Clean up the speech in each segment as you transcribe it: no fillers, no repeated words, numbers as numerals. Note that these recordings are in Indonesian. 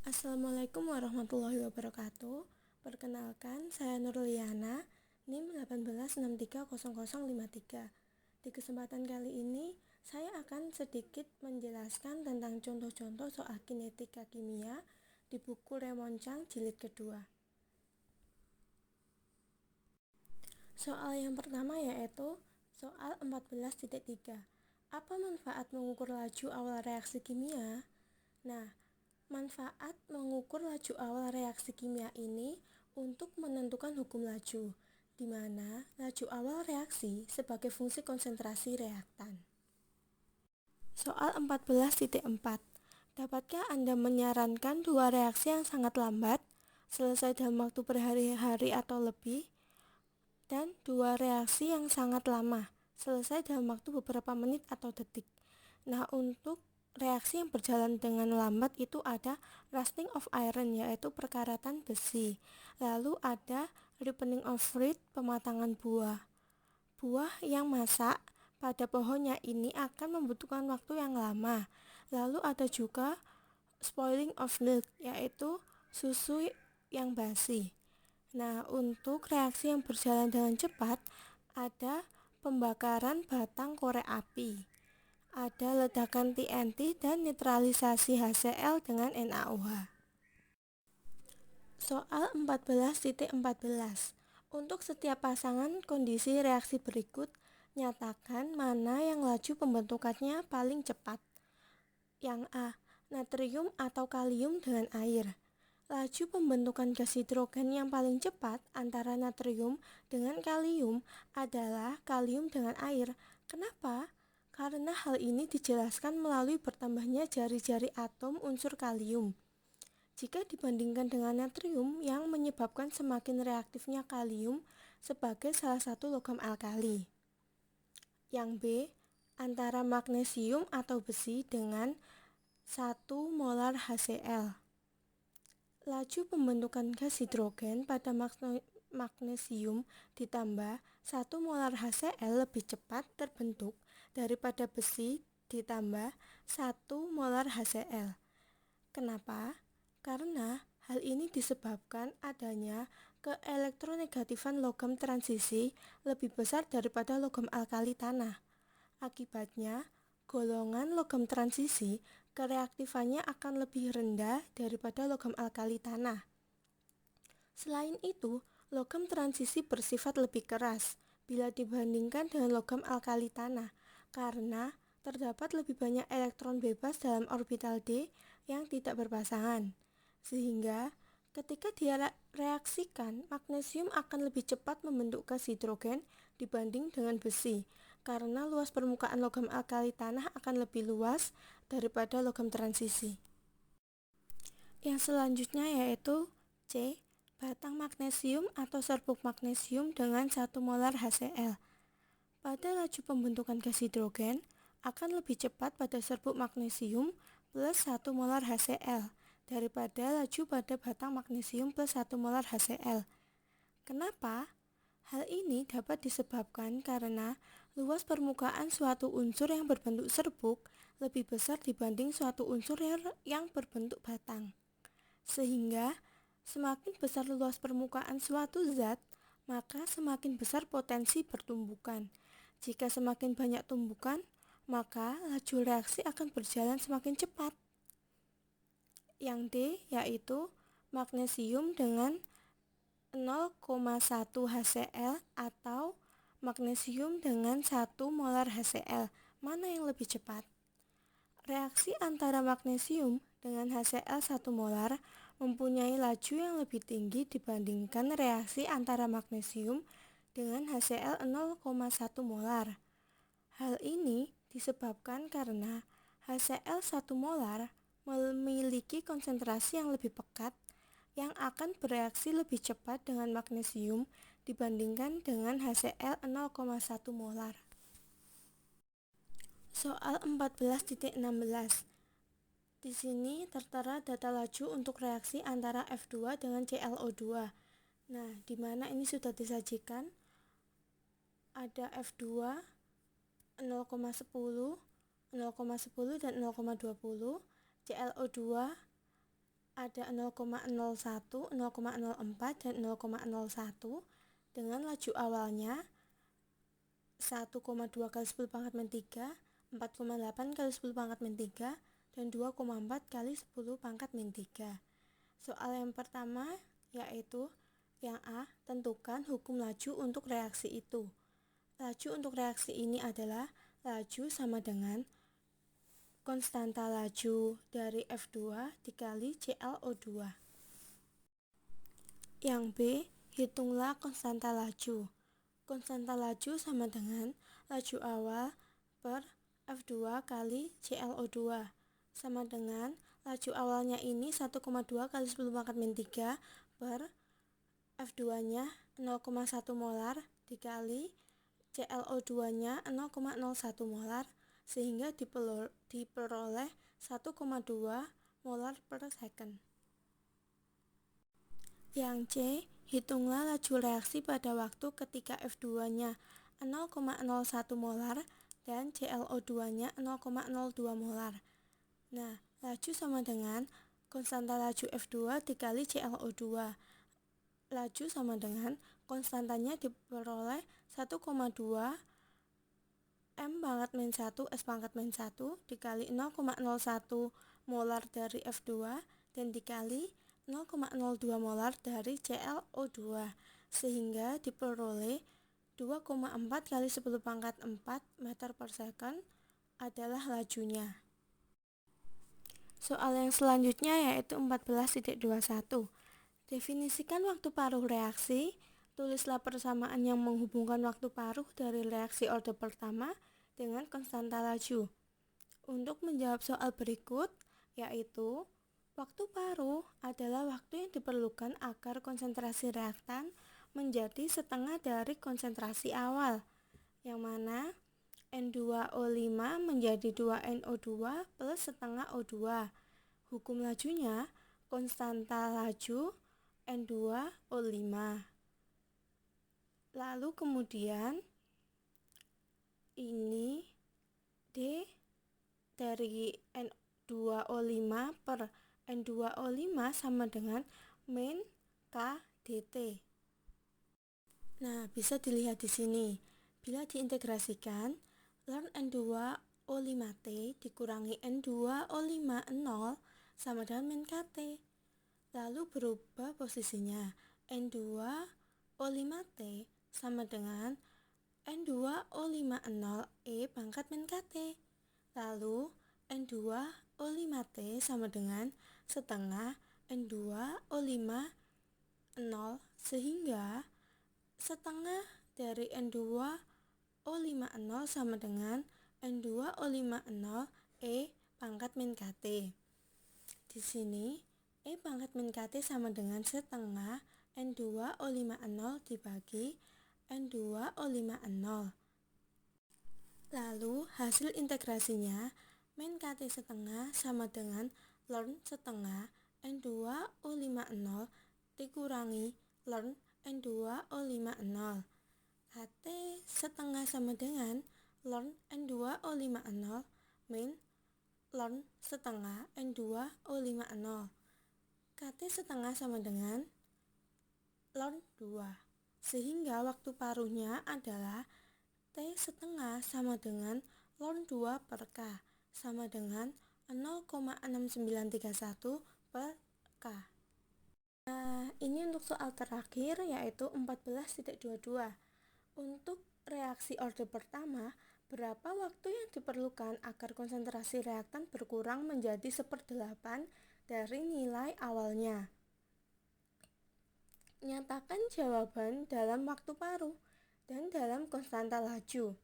Assalamualaikum warahmatullahi wabarakatuh. Perkenalkan, saya Nurliana, NIM 18630053. Di kesempatan kali ini, saya akan sedikit menjelaskan tentang contoh-contoh soal kinetika kimia di buku Raymond Chang jilid kedua. Soal yang pertama yaitu soal 14.3. Apa manfaat mengukur laju awal reaksi kimia? Nah, manfaat mengukur laju awal reaksi kimia ini untuk menentukan hukum laju, di mana laju awal reaksi sebagai fungsi konsentrasi reaktan. Soal 14.4. Dapatkah Anda menyarankan dua reaksi yang sangat lambat, selesai dalam waktu berhari-hari atau lebih, dan dua reaksi yang sangat lama, selesai dalam waktu beberapa menit atau detik? Nah, untuk reaksi yang berjalan dengan lambat itu ada rusting of iron, yaitu perkaratan besi. Lalu ada ripening of fruit, pematangan buah. Buah yang masak pada pohonnya ini akan membutuhkan waktu yang lama. Lalu ada juga spoiling of milk, yaitu susu yang basi. Nah, untuk reaksi yang berjalan dengan cepat ada pembakaran batang korek api, ada ledakan TNT dan netralisasi HCl dengan NaOH. Soal 14.14. Untuk setiap pasangan kondisi reaksi berikut, nyatakan mana yang laju pembentukannya paling cepat. Yang A, natrium atau kalium dengan air. Laju pembentukan gas hidrogen yang paling cepat antara natrium dengan kalium adalah kalium dengan air. Kenapa? Karena hal ini dijelaskan melalui bertambahnya jari-jari atom unsur kalium. Jika dibandingkan dengan natrium yang menyebabkan semakin reaktifnya kalium sebagai salah satu logam alkali. Yang B, antara magnesium atau besi dengan 1 molar HCl. Laju pembentukan gas hidrogen pada magnesium ditambah 1 molar HCl lebih cepat terbentuk daripada besi ditambah 1 molar HCl. Kenapa? Karena hal ini disebabkan adanya keelektronegatifan logam transisi lebih besar daripada logam alkali tanah. Akibatnya, golongan logam transisi kereaktifannya akan lebih rendah daripada logam alkali tanah. Selain itu, logam transisi bersifat lebih keras bila dibandingkan dengan logam alkali tanah karena terdapat lebih banyak elektron bebas dalam orbital d yang tidak berpasangan. Sehingga ketika direaksikan, magnesium akan lebih cepat membentuk gas hidrogen dibanding dengan besi karena luas permukaan logam alkali tanah akan lebih luas daripada logam transisi. Yang selanjutnya yaitu C, batang magnesium atau serbuk magnesium dengan 1 molar HCl. Pada laju pembentukan gas hidrogen akan lebih cepat pada serbuk magnesium plus 1 molar HCl daripada laju pada batang magnesium plus 1 molar HCl. Kenapa? Hal ini dapat disebabkan karena luas permukaan suatu unsur yang berbentuk serbuk lebih besar dibanding suatu unsur yang berbentuk batang. Sehingga semakin besar luas permukaan suatu zat, maka semakin besar potensi pertumbukan. Jika semakin banyak tumbukan, maka laju reaksi akan berjalan semakin cepat. Yang D yaitu magnesium dengan 0,1 HCl atau magnesium dengan 1 molar HCl. Mana yang lebih cepat? Reaksi antara magnesium dengan HCl 1 molar mempunyai laju yang lebih tinggi dibandingkan reaksi antara magnesium dengan HCl 0,1 molar. Hal ini disebabkan karena HCl 1 molar memiliki konsentrasi yang lebih pekat yang akan bereaksi lebih cepat dengan magnesium dibandingkan dengan HCl 0,1 molar. Soal 14.16. Di sini tertera data laju untuk reaksi antara F2 dengan ClO2. Nah, di mana ini sudah disajikan ada F2 0,10, 0,10 dan 0,20, ClO2 ada 0,01, 0,04, dan 0,01 dengan laju awalnya 1,2 kali 10 pangkat min 3, 4,8 kali 10 pangkat min 3, dan 2,4 kali 10 pangkat min 3. Soal yang pertama yaitu yang A, tentukan hukum laju untuk reaksi itu. Laju untuk reaksi ini adalah laju sama dengan konstanta laju dari F2 dikali ClO2. Yang B, hitunglah konstanta laju. Konstanta laju sama dengan laju awal per F2 kali ClO2 sama dengan laju awalnya ini 1,2 kali 10 pangkat min 3 per F2 nya 0,1 molar dikali ClO2 nya 0,01 molar sehingga diperoleh 1,2 molar per second. Yang C, hitunglah laju reaksi pada waktu ketika F2 nya 0,01 molar dan ClO2 nya 0,02 molar. Nah, laju sama dengan konstanta laju F2 dikali ClO2. Laju sama dengan konstantanya diperoleh 1,2 M pangkat min 1 S pangkat min 1 dikali 0,01 molar dari F2 dan dikali 0,02 molar dari ClO2 sehingga diperoleh 2,4 kali 10 pangkat 4 meter per second adalah lajunya. Soal yang selanjutnya yaitu 14.21. Definisikan waktu paruh reaksi. Tulislah persamaan yang menghubungkan waktu paruh dari reaksi orde pertama dengan konstanta laju. Untuk menjawab soal berikut, yaitu waktu paruh adalah waktu yang diperlukan agar konsentrasi reaktan menjadi setengah dari konsentrasi awal, yang mana N2O5 menjadi 2NO2 plus setengah O2. Hukum lajunya konstanta laju N2O5. Lalu kemudian ini D dari N2O5 per N2O5 sama dengan min K dt. Nah, bisa dilihat di sini. Bila diintegrasikan, ln N2O5T dikurangi N2O5 0 sama dengan min KT. Lalu berubah posisinya. N2O5T sama dengan N2O50 E pangkat min KT. Lalu N2O5T sama dengan setengah N2O5 0 sehingga setengah dari N2O50 sama dengan N2O50 E pangkat min KT. Di sini E pangkat min KT sama dengan setengah N2O50 dibagi N2O50. Lalu hasil integrasinya min KT setengah sama dengan ln setengah N2O50 dikurangi ln N2O50. KT setengah sama dengan ln N2O50 min ln setengah N2O50. KT setengah sama dengan ln 2 sehingga waktu paruhnya adalah T setengah sama dengan ln 2 per K sama dengan 0,6931 per K. Nah, ini untuk soal terakhir yaitu 14.22. Untuk reaksi orde pertama, berapa waktu yang diperlukan agar konsentrasi reaktan berkurang menjadi 1/8 dari nilai awalnya? Nyatakan jawaban dalam waktu paruh dan dalam konstanta laju.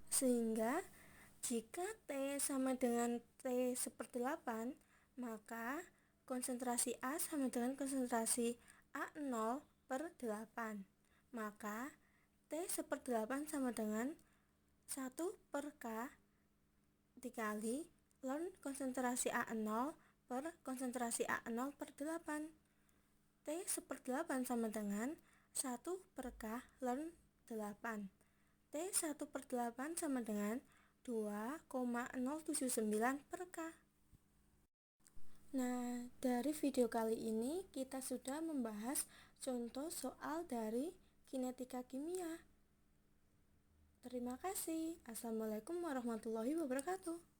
Sehingga jika T sama dengan T 1/8, maka konsentrasi A sama dengan konsentrasi A0 per 8. Maka T 1/8 sama dengan 1 per K dikali ln konsentrasi A0 per konsentrasi A0 per 8. T 1/8 sama dengan 1 per K ln 8. T 1/8 sama dengan 2,079 per K. Nah, dari video kali ini kita sudah membahas contoh soal dari kinetika kimia. Terima kasih. Assalamualaikum warahmatullahi wabarakatuh.